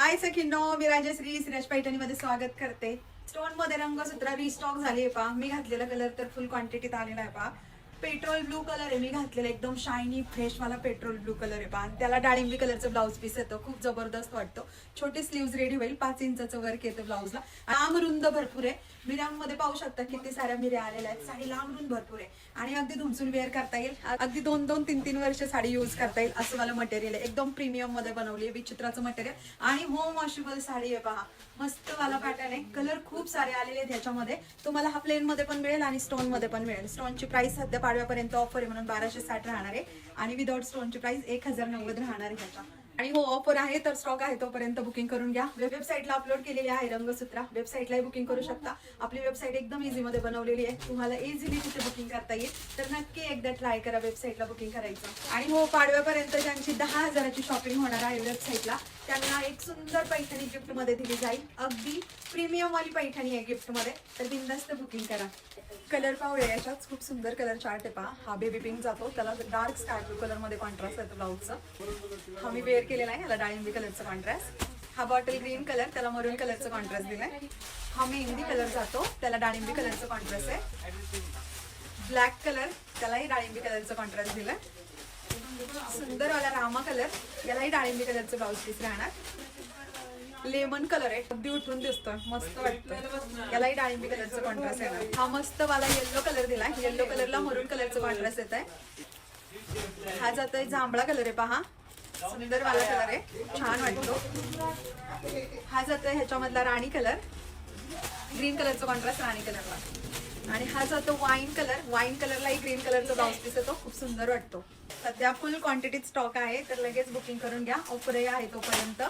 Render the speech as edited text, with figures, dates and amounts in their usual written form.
हाय सखींनो, मी राजश्री सिराज पैठणीमध्ये स्वागत करते. स्टोन मध्ये रंगसूत्र रिस्टॉक झाली पहा. मी घातलेला कलर तर फुल क्वांटिटीत आलेला आहे पहा. पेट्रोल ब्लू कलर आहे मी घातलेला, एकदम शायनी फ्रेश वाला पेट्रोल ब्लू कलर आहे पहा. त्याला डाळिंबी कलरचं ब्लाऊज पीस येतो, खूप जबरदस्त वाटतो. छोटे स्लीव्ज रेडी होईल, 5 इंचाचं वर्क येतं ब्लाऊजला. लांब रुंद भरपूर आहे. मिरांग मध्ये पाहू शकता किती साऱ्या मिऱ्या आलेल्या आहेत. साडी लांब रुंद भरपूर आहे आणि अगदी धुमसून वेअर करता येईल. अगदी 2-2, 3-3 वर्ष साडी यूज करता येईल असं मला मटेरियल आहे. एकदम प्रीमियम मध्ये बनवली आहे, विचित्राचं मटेरियल आणि होम वॉशेबल साडी आहे पहा. मस्त वाला पॅटर्न आहे. कलर खूप सारे आलेले आहेत ह्याच्यामध्ये. तुम्हाला हा प्लेन मध्ये पण मिळेल आणि स्टोन मध्ये पण मिळेल. स्टोनची प्राइस सध्या पाडव्यापर्यंत ऑफर आहे म्हणून 1260 राहणार आहे आणि विदाउट स्टोनची प्राइस 1090 राहणार आहे ह्याच्या. आणि हो, ऑफर आहे तर स्टॉक आहे तोपर्यंत बुकिंग करून घ्या. वेबसाईटला अपलोड केलेली आहे रंगसूत्रा, वेबसाईटलाही बुकिंग करू शकता. आपली वेबसाईट एकदम इझी मध्ये बनवलेली आहे, तुम्हाला इझिली तिथे बुकिंग करता येईल. तर नक्की एकदा ट्राय करा वेबसाईटला बुकिंग करायचं. आणि हो, पाडव्यापर्यंत ज्यांची 10,000ची शॉपिंग होणार आहे वेबसाईटला त्यांना एक सुंदर पैठणी गिफ्ट मध्ये दिली जाईल. अगदी प्रीमियम वाली पैठणी आहे गिफ्ट मध्ये, तर बिनधास्त बुकिंग करा. कलर पाहूया याच्यात. खूप सुंदर कलर चार्ट आहे पहा. हा बेबी पिंक जातो, त्याला डार्क स्काय ब्लू कलर मध्ये कॉन्ट्रास्ट येतो ब्लाऊजचा. हा मी वेअर केलेला आहे, याला डाळिंबी कलरचं कॉन्ट्रास्ट. हा बॉटल ग्रीन कलर, त्याला मरून कलरचं कॉन्ट्रास्ट दिलाय. हा मेहंदी कलर जातो, त्याला डाळिंबी कलरचं कॉन्ट्रास्ट आहे. ब्लॅक कलर, त्यालाही डाळिंबी कलरचं कॉन्ट्रास्ट दिलाय. सुंदर वाला रामा कलर, यालाही डाळिंबी कलरचं ब्लाऊज पीस राहणार. लेमन कलर आहे, अगदी उठून दिसतोय, मस्त वाटतं. यालाही डाळिंबी कलरचं कॉन्ट्रास्ट येणार. हा मस्त वाला येल्लो कलर दिलाय, येल्लो कलरला मरून कलरचं कॉन्ट्रास्ट येत आहे. हा जातोय जांभळा कलर आहे पहा, सुंदर वाला कलर आहे, छान वाटतो. हा जातोय ह्याच्यामधला राणी कलर, ग्रीन कलरचं कॉन्ट्रास्ट राणी कलरला. आणि हा जातो वाईन कलर, वाईन कलरलाही ग्रीन कलरचा ब्लाऊज पीस येतो, खूप सुंदर वाटतो. सध्या फुल क्वांटिटीत स्टॉक आहे तर लगेच बुकिंग करून घ्या, ऑफरही आहे तोपर्यंत.